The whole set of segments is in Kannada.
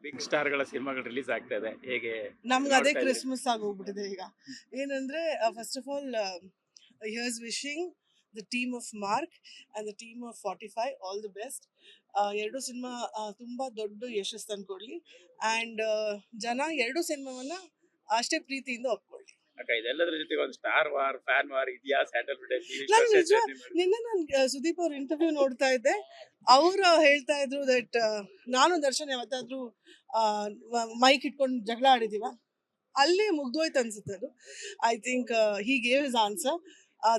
ಬಿಗ್ ಸ್ಟಾರ್ಗಳ ಸಿನಿಮಾಗಳು ರಿಲೀಸ್ ಆಗ್ತಾ ಇದೆ. ಹೇಗೆ ನಮ್ಗೆ ಅದೇ ನೋಡ್ತಾ ಇದ್ದೀರಿ? ಕ್ರಿಸ್ಮಸ್ ಆಗೋಗ್ಬಿಟ್ಟಿದೆ ಈಗ. ಏನಂದ್ರೆ first of all here's wishing the team of mark and the team of 45 all the best. ಎರಡು ಸಿನಿಮಾ ತುಂಬಾ ದೊಡ್ಡ ಯಶಸ್ಸು ತಂದ್ಕೊಡ್ಲಿ ಅಂಡ್ ಜನ ಎರಡು ಸಿನಿಮಾವನ್ನ ಅಷ್ಟೇ ಪ್ರೀತಿಯಿಂದ ಒಪ್ಕೊಳ್ಳಿ. ಅಕ್ಕ, ಇದೆಲ್ಲದರ ಜೊತೆಗೆ ಒಂದು ಸ್ಟಾರ್ ವಾರ್, ಫ್ಯಾನ್ ವಾರ್ ಇದೆಯಾ ಸ್ಯಾಂಡಲ್ವುಡ್ ಅಲ್ಲಿ? ನಾನು ನಿಜ ನಿನ್ನೆ ನಾನು ಸುದೀಪ್ ಅವ್ರ ಇಂಟರ್ವ್ಯೂ ನೋಡ್ತಾ ಇದ್ದೆ. ಅವ್ರು ಹೇಳ್ತಾ ಇದ್ರು ದಟ್ ನಾನು ದರ್ಶನ್ ಯಾವತ್ತಾದ್ರೂ ಮೈಕ್ ಇಟ್ಕೊಂಡು ಜಗಳ ಆಡಿದೀವ, ಅಲ್ಲಿ ಮುಗ್ದೋಯ್ತು ಅನ್ಸುತ್ತೆ ಅದು. I think he gave his answer.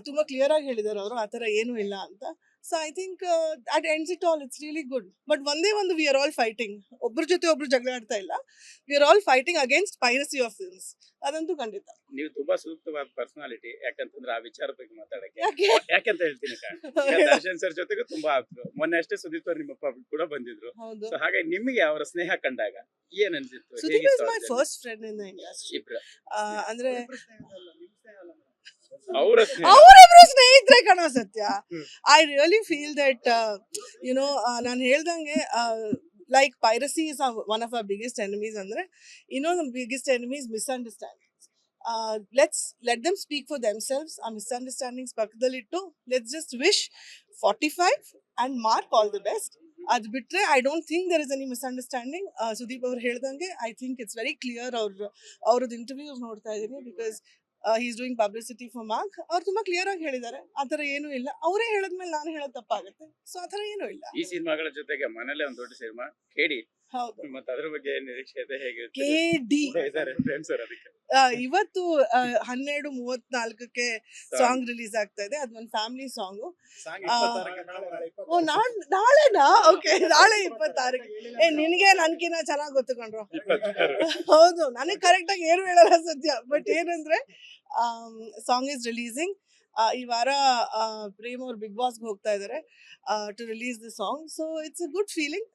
ತುಂಬಾ ಕ್ಲಿಯರ್ ಆಗಿ ಹೇಳಿದಾರೆ ಅವರು, ಆ ಥರ ಏನೂ ಇಲ್ಲ ಅಂತ. So I think at ends it all it's really good. But ಒಂದೇ ಒಂದು, ವಿ ಆರ್ ಆಲ್ ಫೈಟಿಂಗ್. ಒಬ್ರ ಜೊತೆ ಒಬ್ರು ಜಗಳ ಆಡ್ತಾ ಇಲ್ಲ. We are all fighting against piracy of films. ಅದಂತೂ ಖಂಡಿತ. ನೀವು ತುಂಬಾ ಸೂಕ್ತವಾದ ಪರ್ಸನಾಲಿಟಿ, ಯಾಕಂತಂದ್ರೆ ಆ ವಿಚಾರ ಬಗ್ಗೆ ಮಾತಾಡಕ್ಕೆ. ಯಾಕೆ? ಯಾಕಂತ ಹೇಳ್ತೀನಿ ಅಕ್ಕ, ಈಗ ದರ್ಶನ್ ಸರ್ ಜೊತೆಗೂ ತುಂಬಾ ಆಯ್ತು. ಮೊನ್ನೆ ಅಷ್ಟೇ ಸುದೀಪ್ ಅವ್ರು ನಿಮ್ಮ ಕೂಡ ಬಂದಿದ್ರು. ಹೌದು. ಸೊ ಹಾಗೆ ನಿಮಗೆ ಅವರ ಸ್ನೇಹ ಕಂಡಾಗ ಏನ್ ಅನ್ಸಿತ್ತು? Sudeep is my first friend in the industry. ಇಬ್ರು ಅಂದ್ರೆ ಅವರ ಅವರಿಬ್ರು ಸ್ನೇಹಿತರೆ ಕಣೋ ಸತ್ಯ. ಐ ರಿಯಲಿ ಫೀಲ್ ದಟ್ ನಾನು ಹೇಳ್ದಂಗೆ like piracy is one of our biggest enemies. ಅಂದ್ರೆ ಇನ್ನೊಂದು biggest enemies misunderstandings. Let them speak for themselves. ಆ ಮಿಸ್ಅಂಡರ್ಸ್ಟ್ಯಾಂಡಿಂಗ್ಸ್ ಪಕ್ಕದಲ್ಲಿಟ್ಟು let's just wish 45 and Mark all the best. ಅದು ಬಿಟ್ರೆ I don't think there is any misunderstanding. Sudeep ಅವ್ರು ಹೇಳ್ದಂಗೆ I think it's very clear. ಅವ್ರದ್ದು ಇಂಟರ್ವ್ಯೂಸ್ ನೋಡ್ತಾ ಇದ್ದೀನಿ, because is doing publicity for Mark. ಅವ್ರು ತುಂಬಾ ಕ್ಲಿಯರ್ ಆಗಿ ಹೇಳಿದ್ದಾರೆ, ಆ ಥರ ಏನೂ ಇಲ್ಲ. ಅವರೇ ಹೇಳಿದ್ಮೇಲೆ ನಾನು ಹೇಳೋದು ತಪ್ಪಾಗುತ್ತೆ. ಸೊ ಆ ಥರ ಏನೂ ಇಲ್ಲ. ಈ ಸಿನಿಮಾಗಳ ಜೊತೆಗೆ ಮನೇಲೆ ಒಂದು ದೊಡ್ಡ ಸಿನಿಮಾ ಕೇಡಿ, ಹೌದು. ಮತ್ತೆ ಅದ್ರ ಬಗ್ಗೆ ಏನ್ ನಿರೀಕ್ಷೆ ಇದೆ? ಹೇಗೆ KD ಇದ್ದಾರೆ ಫ್ರೆಂಡ್ಸ್ ಅದಕ್ಕೆ? ಇವತ್ತು 12:34ಕ್ಕೆ ಸಾಂಗ್ ರಿಲೀಸ್ ಆಗ್ತಾ ಇದೆ. ಅದು ಒಂದು ಫ್ಯಾಮಿಲಿ ಸಾಂಗು. ಓ ನಾಳೆನಾ? ಓಕೆ, ನಾಳೆ 26ಕ್ಕೆ. ನಿನಗೆ ನನ್ಕಿನ್ನ ಚೆನ್ನಾಗಿ ಗೊತ್ತು ಕಣ್ರು. ಹೌದು, ನನಗೆ ಕರೆಕ್ಟ್ ಆಗಿ ಏನು ಹೇಳಲ್ಲ ಸದ್ಯ. ಬಟ್ ಏನಂದ್ರೆ ಸಾಂಗ್ ಇಸ್ ರಿಲೀಸಿಂಗ್. ಈ ವಾರ ಪ್ರೇಮ್ ಅವ್ರು ಬಿಗ್ ಬಾಸ್ಗೆ ಹೋಗ್ತಾ ಇದ್ದಾರೆ to release the song. So it's a good feeling.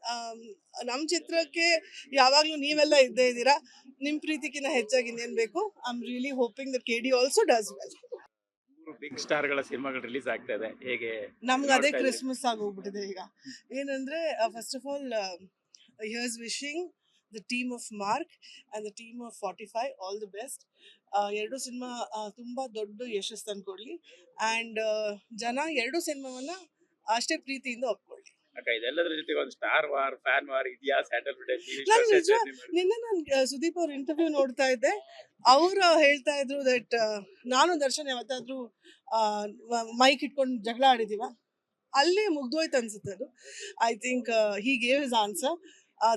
ನಮ್ಮ ಚಿತ್ರಕ್ಕೆ ಯಾವಾಗಲೂ ನೀವೆಲ್ಲ ಇದ್ದೇ ಇದ್ದೀರಾ. ನಿಮ್ಮ ಪ್ರೀತಿಗಿನ್ನ ಹೆಚ್ಚಾಗಿ ಇನ್ನೇನು ಬೇಕು. I am really hoping that KD also does well. Big ಸ್ಟಾರ್ಗಳ ಸಿನಿಮಾಗಳು ರಿಲೀಸ್ ಆಗ್ತಾ ಇದೆ. ಹೇಗೆ ನಮ್ಗೆ ಅದೇ ನೋಡ್ತಾ ಇದ್ದೀರಿ? ಕ್ರಿಸ್ಮಸ್ ಆಗೋಗ್ಬಿಟ್ಟಿದೆ ಈಗ. ಏನಂದ್ರೆ first of all here's wishing the team of mark and the team of 45 all the best. ಎರಡು ಸಿನಿಮಾ ತುಂಬಾ ದೊಡ್ಡ ಯಶಸ್ಸು ತಂದ್ಕೊಡ್ಲಿ ಅಂಡ್ ಜನ ಎರಡು ಸಿನಿಮಾವನ್ನ ಅಷ್ಟೇ ಪ್ರೀತಿಯಿಂದ ಒಪ್ಕೊಳ್ಳಿ. ಅಕ್ಕ, ಇದೆಲ್ಲದರ ಜೊತೆಗೆ ಒಂದು ಸ್ಟಾರ್ ವಾರ್, ಫ್ಯಾನ್ ವಾರ್ ಇದೆಯಾ ಸ್ಯಾಂಡಲ್ವುಡ್ ಅಲ್ಲಿ? ನಾನು ನಿಜ ನಿನ್ನೆ ನಾನು ಸುದೀಪ್ ಅವ್ರ ಇಂಟರ್ವ್ಯೂ ನೋಡ್ತಾ ಇದ್ದೆ. ಅವ್ರು ಹೇಳ್ತಾ ಇದ್ರು ದಟ್ ನಾನು ದರ್ಶನ್ ಯಾವತ್ತಾದ್ರೂ ಮೈಕ್ ಇಟ್ಕೊಂಡು ಜಗಳ ಆಡಿದೀವ, ಅಲ್ಲಿ ಮುಗ್ದೋಯ್ತು ಅನ್ಸುತ್ತೆ ಅದು. I think he gave his answer.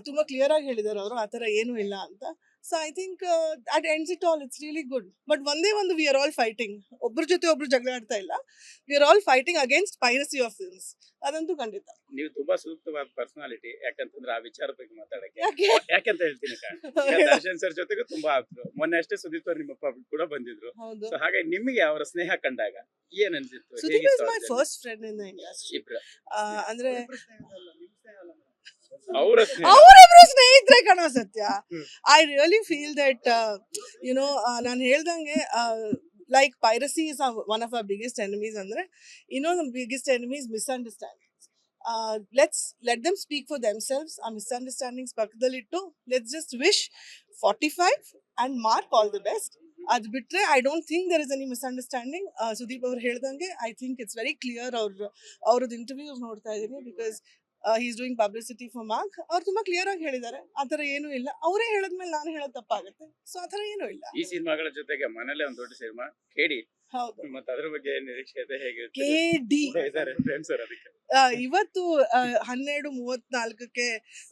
ತುಂಬಾ ಕ್ಲಿಯರ್ ಆಗಿ ಹೇಳಿದಾರೆ ಅವರು, ಆ ಥರ ಏನೂ ಇಲ್ಲ ಅಂತ. So I think at ends it all it's really good. But ಒಂದೇ ಒಂದು, ವಿ ಆರ್ ಆಲ್ ಫೈಟಿಂಗ್. ಒಬ್ರ ಜೊತೆ ಒಬ್ರು ಜಗಳ ಆಡ್ತಾ ಇಲ್ಲ. We are all fighting against piracy of films. ಅದಂತೂ ಖಂಡಿತ. ನೀವು ತುಂಬಾ ಸೂಕ್ತವಾದ ಪರ್ಸನಾಲಿಟಿ, ಯಾಕಂತಂದ್ರೆ ಆ ವಿಚಾರ ಬಗ್ಗೆ ಮಾತಾಡಕ್ಕೆ. ಯಾಕೆ? ಯಾಕಂತ ಹೇಳ್ತೀನಿ ಅಕ್ಕ, ಈಗ ದರ್ಶನ್ ಸರ್ ಜೊತೆಗೂ ತುಂಬಾ ಆಯ್ತು. ಮೊನ್ನೆ ಅಷ್ಟೇ ಸುದೀಪ್ ಅವ್ರು ನಿಮ್ಮ ಕೂಡ ಬಂದಿದ್ರು. ಹೌದು. ಸೊ ಹಾಗೆ ನಿಮಗೆ ಅವರ ಸ್ನೇಹ ಕಂಡಾಗ ಏನ್ ಅನ್ಸಿತ್ತು? Sudeep is my first friend in the industry. ಇಬ್ರು ಅಂದ್ರೆ ಅವರ ಅವರಿಬ್ರು ಸ್ನೇಹಿತರೆ ಕಣೋ ಸತ್ಯ. ಐ ರಿಯಲಿ ಫೀಲ್ ದಟ್ ನಾನು ಹೇಳ್ದಂಗೆ like piracy is one of our biggest enemies. ಅಂದ್ರೆ ಇನ್ನೊಂದು biggest enemies misunderstandings. Let them speak for themselves. ಆ ಮಿಸ್ಅಂಡರ್ಸ್ಟ್ಯಾಂಡಿಂಗ್ಸ್ ಪಕ್ಕದಲ್ಲಿಟ್ಟು let's just wish 45 and Mark all the best. ಅದು ಬಿಟ್ರೆ I don't think there is any misunderstanding. Sudeep ಅವ್ರು ಹೇಳ್ದಂಗೆ I think it's very clear. ಅವ್ರದ್ದು ಇಂಟರ್ವ್ಯೂಸ್ ನೋಡ್ತಾ ಇದ್ದೀನಿ, because is doing publicity for Mark. ಅವ್ರು ತುಂಬಾ ಕ್ಲಿಯರ್ ಆಗಿ ಹೇಳಿದ್ದಾರೆ, ಆ ಥರ ಏನೂ ಇಲ್ಲ. ಅವರೇ ಹೇಳಿದ್ಮೇಲೆ ನಾನು ಹೇಳೋದು ತಪ್ಪಾಗುತ್ತೆ. ಸೊ ಆ ಥರ ಏನೂ ಇಲ್ಲ. ಈ ಸಿನಿಮಾಗಳ ಜೊತೆಗೆ ಮನೇಲೆ ಒಂದು ದೊಡ್ಡ ಸಿನಿಮಾ ಕೇಡಿ, ಹೌದು. ಮತ್ತೆ ಅದ್ರ ಬಗ್ಗೆ ಏನ್ ನಿರೀಕ್ಷೆ ಇದೆ? ಹೇಗೆ KD ಇದ್ದಾರೆ ಫ್ರೆಂಡ್ಸ್ ಅದಕ್ಕೆ? ಇವತ್ತು 12:34ಕ್ಕೆ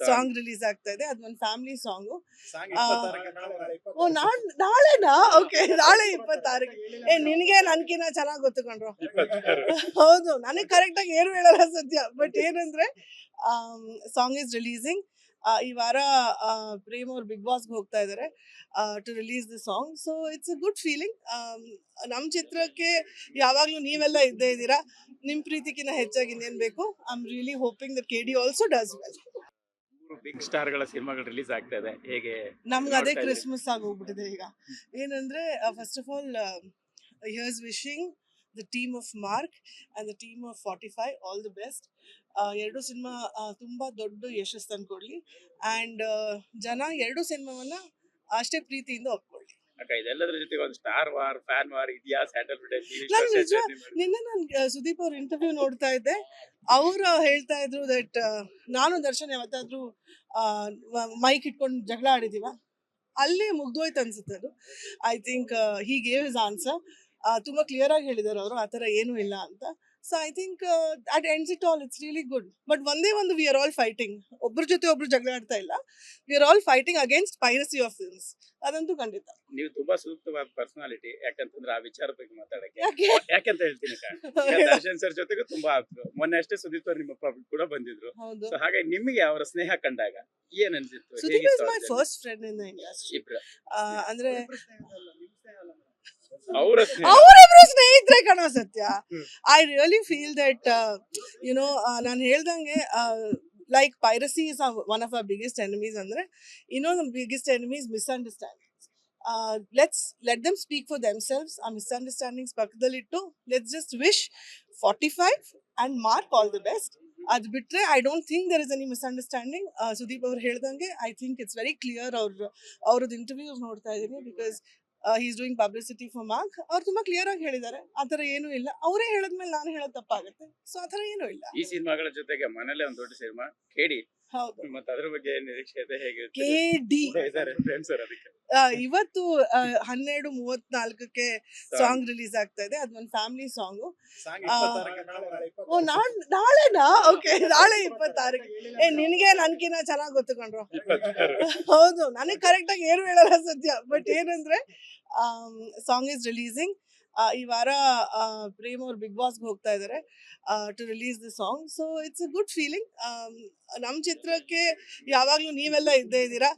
ಸಾಂಗ್ ರಿಲೀಸ್ ಆಗ್ತಾ ಇದೆ. ಅದು ಒಂದು ಫ್ಯಾಮಿಲಿ ಸಾಂಗು. ಓ ನಾಳೆನಾ? ಓಕೆ, ನಾಳೆ 26ಕ್ಕೆ. ನಿನಗೆ ನನ್ಕಿನ್ನ ಚೆನ್ನಾಗಿ ಗೊತ್ತು ಕಣ್ರು. ಹೌದು, ನನಗೆ ಕರೆಕ್ಟ್ ಆಗಿ ಏನು ಹೇಳಲ್ಲ ಸದ್ಯ. ಬಟ್ ಏನಂದ್ರೆ ಸಾಂಗ್ ಇಸ್ ರಿಲೀಸಿಂಗ್. ಈ ವಾರ ಪ್ರೇಮ್ ಅವ್ರು ಬಿಗ್ ಬಾಸ್ಗೆ ಹೋಗ್ತಾ ಇದ್ದಾರೆ to release the song. So it's a good feeling. ನಮ್ಮ ಚಿತ್ರಕ್ಕೆ ಯಾವಾಗಲೂ ನೀವೆಲ್ಲ ಇದ್ದೇ ಇದ್ದೀರಾ. ನಿಮ್ಮ ಪ್ರೀತಿಗಿನ್ನ ಹೆಚ್ಚಾಗಿ ಇನ್ನೇನು ಬೇಕು. I am really hoping that KD also does well. Big ಸ್ಟಾರ್ಗಳ ಸಿನಿಮಾಗಳು ರಿಲೀಸ್ ಆಗ್ತಾ ಇದೆ. ಹೇಗೆ ನಮ್ಗೆ ಅದೇ ನೋಡ್ತಾ ಇದ್ದೀರಿ? ಕ್ರಿಸ್ಮಸ್ ಆಗೋಗ್ಬಿಟ್ಟಿದೆ ಈಗ. ಏನಂದ್ರೆ first of all here's wishing the team of mark and the team of 45 all the best. ಎರಡು ಸಿನಿಮಾ ತುಂಬಾ ದೊಡ್ಡ ಯಶಸ್ಸು ತಂದ್ಕೊಡ್ಲಿ ಅಂಡ್ ಜನ ಎರಡು ಸಿನಿಮಾವನ್ನ ಅಷ್ಟೇ ಪ್ರೀತಿಯಿಂದ ಒಪ್ಕೊಳ್ಳಿ. ಅಕ್ಕ ಇದೆಲ್ಲದ್ರ ಜೊತೆಗೆ ಒಂದು ಸ್ಟಾರ್ ವಾರ್ ಫ್ಯಾನ್ ವಾರ್ ಇದೆಯಾ ಸ್ಯಾಂಡಲ್ವುಡ್ ಅಲ್ಲಿ ನಾನು ನಿಜ ನಿನ್ನೆ ನಾನು ಸುದೀಪ್ ಅವ್ರ ಇಂಟರ್ವ್ಯೂ ನೋಡ್ತಾ ಇದ್ದೆ. ಅವ್ರು ಹೇಳ್ತಾ ಇದ್ರು ದಟ್ ನಾನು ದರ್ಶನ್ ಯಾವತ್ತಾದ್ರೂ ಮೈಕ್ ಇಟ್ಕೊಂಡು ಜಗಳ ಆಡಿದೀವ, ಅಲ್ಲೇ ಮುಗ್ದೋಯ್ತು ಅನ್ಸುತ್ತೆ ಅದು. I think he gave his answer. ತುಂಬಾ ಕ್ಲಿಯರ್ ಆಗಿ ಹೇಳಿದಾರೆ ಅವರು, ಆ ಥರ ಏನೂ ಇಲ್ಲ ಅಂತ. So I think at ends it all it's really good. But ಒಂದೇ ಒಂದು, ವಿ ಆರ್ ಆಲ್ ಫೈಟಿಂಗ್. ಒಬ್ರ ಜೊತೆ ಒಬ್ರು ಜಗಳ ಆಡ್ತಾ ಇಲ್ಲ, we are all fighting against piracy of films. ಅದಂತೂ ಖಂಡಿತ. ನೀವು ತುಂಬಾ ಸೂಕ್ತವಾದ ಪರ್ಸನಾಲಿಟಿ, ಯಾಕಂತಂದ್ರೆ ಆ ವಿಚಾರ ಬಗ್ಗೆ ಮಾತಾಡಕ್ಕೆ. ಯಾಕೆ? ಯಾಕಂತ ಹೇಳ್ತೀನಿ ಅಕ್ಕ, ಈಗ ದರ್ಶನ್ ಸರ್ ಜೊತೆಗೂ ತುಂಬಾ ಆದ್ರು. ಮೊನ್ನೆ ಅಷ್ಟೇ ಸುದೀಪ್ ಅವ್ರು ನಿಮ್ಮ ಪಬ್ಲಿಕ್ ಕೂಡ ಬಂದಿದ್ರು. ಹೌದು. ಸೊ ಹಾಗೆ ನಿಮಗೆ ಅವರ ಸ್ನೇಹ ಕಂಡಾಗ ಏನ್ ಅನ್ಸಿತ್ತು? Sudeep is my first friend in the industry. ಇಬ್ರು ಅಂದ್ರೆ ಅವರ ಅವರಿಬ್ರು ಸ್ನೇಹಿತರೆ ಕಣೋ ಸತ್ಯ. ಐ ರಿಯಲಿ ಫೀಲ್ ದಟ್ ನಾನು ಹೇಳ್ದಂಗೆ like piracy is one of our biggest enemies. ಅಂದ್ರೆ ಇನ್ನೊಂದು biggest enemies misunderstandings. Let them speak for themselves. ಆ ಮಿಸ್ಅಂಡರ್ಸ್ಟ್ಯಾಂಡಿಂಗ್ಸ್ ಪಕ್ಕದಲ್ಲಿಟ್ಟು let's just wish 45 and Mark all the best. ಅದು ಬಿಟ್ರೆ I don't think there is any misunderstanding. Sudeep ಅವ್ರು ಹೇಳ್ದಂಗೆ I think it's very clear. ಅವ್ರದ್ದು ಇಂಟರ್ವ್ಯೂಸ್ ನೋಡ್ತಾ ಇದ್ದೀನಿ, because is doing publicity for Mark. ಅವ್ರು ತುಂಬಾ ಕ್ಲಿಯರ್ ಆಗಿ ಹೇಳಿದ್ದಾರೆ, ಆ ಥರ ಏನೂ ಇಲ್ಲ. ಅವರೇ ಹೇಳಿದ್ಮೇಲೆ ನಾನು ಹೇಳೋದು ತಪ್ಪಾಗುತ್ತೆ. ಸೊ ಆ ಥರ ಏನೂ ಇಲ್ಲ. ಈ ಸಿನಿಮಾಗಳ ಜೊತೆಗೆ ಮನೇಲೆ ಒಂದು ದೊಡ್ಡ ಸಿನಿಮಾ ಕೇಡಿ, ಹೌದು. ಮತ್ತೆ ಅದ್ರ ಬಗ್ಗೆ ಏನ್ ನಿರೀಕ್ಷೆ ಇದೆ? ಹೇಗೆ KD ಇದ್ದಾರೆ ಫ್ರೆಂಡ್ಸ್ ಅದಕ್ಕೆ? ಇವತ್ತು 12:34ಕ್ಕೆ ಸಾಂಗ್ ರಿಲೀಸ್ ಆಗ್ತಾ ಇದೆ. ಅದು ಒಂದು ಫ್ಯಾಮಿಲಿ ಸಾಂಗು. ಓ ನಾಳೆನಾ? ಓಕೆ, ನಾಳೆ 26ಕ್ಕೆ. ನಿನಗೆ ನನ್ಕಿನ್ನ ಚೆನ್ನಾಗಿ ಗೊತ್ತು ಕಣ್ರು. ಹೌದು, ನನಗೆ ಕರೆಕ್ಟ್ ಆಗಿ ಏನು ಹೇಳಲ್ಲ ಸದ್ಯ. ಬಟ್ ಏನಂದ್ರೆ ಸಾಂಗ್ ಇಸ್ ರಿಲೀಸಿಂಗ್. ಈ ವಾರ ಪ್ರೇಮ್ ಅವ್ರು ಬಿಗ್ ಬಾಸ್ಗೆ ಹೋಗ್ತಾ ಇದ್ದಾರೆ to release the song. So it's a good feeling. ನಮ್ಮ ಚಿತ್ರಕ್ಕೆ ಯಾವಾಗಲೂ ನೀವೆಲ್ಲ ಇದ್ದೇ ಇದ್ದೀರಾ.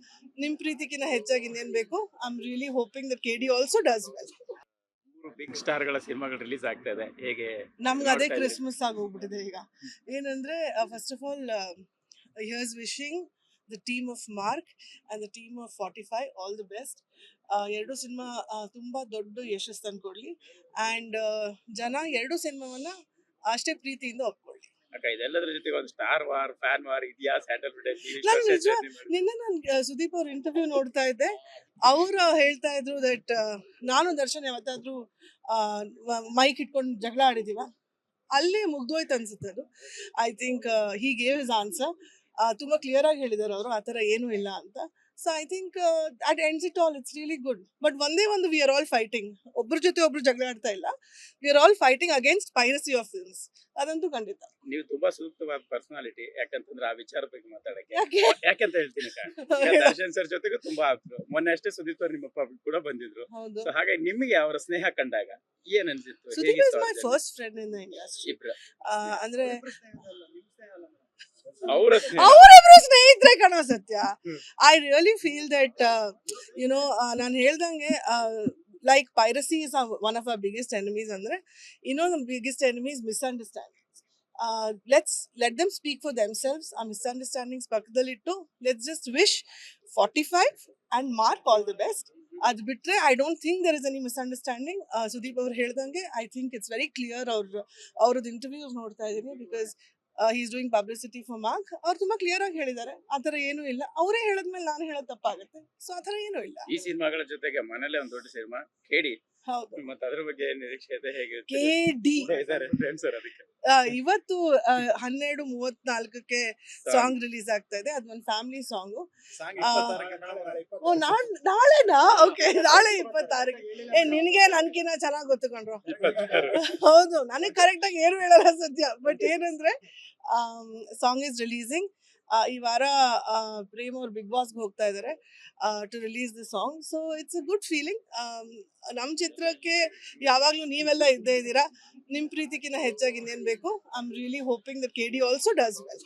ನಿಮ್ಮ ಪ್ರೀತಿಗಿನ್ನ ಹೆಚ್ಚಾಗಿ ಇನ್ನೇನು ಬೇಕು. I am really hoping that KD also does well. Big star ಗಳ ಸಿನಿಮಾಗಳು ರಿಲೀಸ್ ಆಗ್ತಾ ಇದೆ, ಹೇಗೆ? ನಮ್ಗೆ ಅದೇ ಕ್ರಿಸ್ಮಸ್ ಆಗಿ ಹೋಗ್ಬಿಟ್ಟಿದೆ ಈಗ. ಏನಂದ್ರೆ first of all here's wishing the team of mark and the team of 45 all the best. ಎರಡು ಸಿನಿಮಾ ತುಂಬಾ ದೊಡ್ಡ ಯಶಸ್ಸು ತಂದ್ಕೊಡ್ಲಿ ಅಂಡ್ ಜನ ಎರಡು ಸಿನಿಮಾವನ್ನ ಅಷ್ಟೇ ಪ್ರೀತಿಯಿಂದ ಒಪ್ಕೊಳ್ಳಿ. ಅಕ್ಕ ಇದೆಲ್ಲದ್ರ ಜೊತೆಗೆ ಒಂದು ಸ್ಟಾರ್ ವಾರ್ ಫ್ಯಾನ್ ವಾರ್ ಇದೆಯಾ ಸ್ಯಾಂಡಲ್ವುಡ್ ಅಲ್ಲಿ ನಾನು ನಿಜ ನಿನ್ನೆ ನಾನು ಸುದೀಪ್ ಅವ್ರ ಇಂಟರ್ವ್ಯೂ ನೋಡ್ತಾ ಇದ್ದೆ. ಅವ್ರು ಹೇಳ್ತಾ ಇದ್ರು ದಟ್ ನಾನು ದರ್ಶನ್ ಯಾವತ್ತಾದ್ರೂ ಮೈಕ್ ಇಟ್ಕೊಂಡು ಜಗಳ ಆಡಿದೀವ, ಅಲ್ಲೇ ಮುಗ್ದೋಯ್ತು ಅನ್ಸುತ್ತೆ ಅದು. I think he gave his answer. ತುಂಬಾ ಕ್ಲಿಯರ್ ಆಗಿ ಹೇಳಿದಾರೆ ಅವರು, ಆ ಥರ ಏನೂ ಇಲ್ಲ ಅಂತ. So I think at ends it all it's really good. But ಒಂದೇ ಒಂದು, ವಿ ಆರ್ ಆಲ್ ಫೈಟಿಂಗ್. ಒಬ್ರ ಜೊತೆ ಒಬ್ರು ಜಗಳ ಆಡ್ತಾ ಇಲ್ಲ, we are all fighting against piracy of films. ಅದಂತೂ ಖಂಡಿತ. ನೀವು ತುಂಬಾ ಸೂಕ್ತವಾದ ಪರ್ಸನಾಲಿಟಿ, ಯಾಕಂತಂದ್ರೆ ಆ ವಿಚಾರ ಬಗ್ಗೆ ಮಾತಾಡಕ್ಕೆ. ಯಾಕೆ? ಯಾಕಂತ ಹೇಳ್ತೀನಿ ಅಕ್ಕ, ಈಗ ದರ್ಶನ್ ಸರ್ ಜೊತೆಗೂ ತುಂಬಾ ಆದ್ರು. ಮೊನ್ನೆ ಅಷ್ಟೇ ಸುದೀಪ್ ಅವ್ರು ನಿಮ್ಮ ಪಬ್ಲಿಕ್ ಕೂಡ ಬಂದಿದ್ರು. ಹೌದು. ಸೊ ಹಾಗೆ ನಿಮಗೆ ಅವರ ಸ್ನೇಹ ಕಂಡಾಗ ಏನ್ ಅನ್ಸಿತ್ತು? Sudeep is my first friend in the industry. ಇಬ್ರು ಅಂದ್ರೆ ಅವರ ಅವರಿಬ್ರು ಸ್ನೇಹಿತರೆ ಕಣೋ ಸತ್ಯ. ಐ ರಿಯಲಿ ಫೀಲ್ ದಟ್ ನಾನು ಹೇಳ್ದಂಗೆ like piracy is one of our biggest enemies. ಅಂದ್ರೆ ಇನ್ನೊಂದು biggest enemies misunderstandings. Let them speak for themselves. ಆ ಮಿಸ್ಅಂಡರ್ಸ್ಟ್ಯಾಂಡಿಂಗ್ಸ್ ಪಕ್ಕದಲ್ಲಿಟ್ಟು let's just wish 45 and Mark all the best. ಅದು ಬಿಟ್ರೆ I don't think there is any misunderstanding. Sudeep ಅವ್ರು ಹೇಳ್ದಂಗೆ I think it's very clear. ಅವ್ರದ್ದು ಇಂಟರ್ವ್ಯೂಸ್ ನೋಡ್ತಾ ಇದ್ದೀನಿ, because is doing publicity for Mark. ಅವ್ರು ತುಂಬಾ ಕ್ಲಿಯರ್ ಆಗಿ ಹೇಳಿದ್ದಾರೆ, ಆ ಥರ ಏನೂ ಇಲ್ಲ. ಅವರೇ ಹೇಳಿದ್ಮೇಲೆ ನಾನು ಹೇಳೋದು ತಪ್ಪಾಗುತ್ತೆ. ಸೊ ಆ ಥರ ಏನೂ ಇಲ್ಲ. ಈ ಸಿನಿಮಾಗಳ ಜೊತೆಗೆ ಮನೇಲೆ ಒಂದು ದೊಡ್ಡ ಸಿನಿಮಾ ಕೇಡಿ, ಹೌದು. ಮತ್ತೆ ಅದ್ರ ಬಗ್ಗೆ ಏನ್ ನಿರೀಕ್ಷೆ ಇದೆ? ಹೇಗೆ KD ಇದ್ದಾರೆ ಫ್ರೆಂಡ್ಸ್ ಅದಕ್ಕೆ? ಇವತ್ತು 12:34ಕ್ಕೆ ಸಾಂಗ್ ರಿಲೀಸ್ ಆಗ್ತಾ ಇದೆ. ಅದು ಒಂದು ಫ್ಯಾಮಿಲಿ ಸಾಂಗು. ಓ ನಾಳೆನಾ? ಓಕೆ, ನಾಳೆ 26ಕ್ಕೆ. ನಿನಗೆ ನನ್ಕಿನ್ನ ಚೆನ್ನಾಗಿ ಗೊತ್ತು ಕಣ್ರು. ಹೌದು, ನನಗೆ ಕರೆಕ್ಟ್ ಆಗಿ ಏನು ಹೇಳಲ್ಲ ಸದ್ಯ. ಬಟ್ ಏನಂದ್ರೆ ಸಾಂಗ್ ಇಸ್ ರಿಲೀಸಿಂಗ್. ಈ ವಾರ ಪ್ರೇಮ್ ಅವ್ರು ಬಿಗ್ ಬಾಸ್ಗೆ ಹೋಗ್ತಾ ಇದ್ದಾರೆ to release the song. So it's a good feeling. ನಮ್ಮ ಚಿತ್ರಕ್ಕೆ ಯಾವಾಗಲೂ ನೀವೆಲ್ಲ ಇದ್ದೇ ಇದ್ದೀರಾ. ನಿಮ್ಮ ಪ್ರೀತಿಗಿನ್ನ ಹೆಚ್ಚಾಗಿ ಇನ್ನೇನು ಬೇಕು. I am really hoping that KD also does well.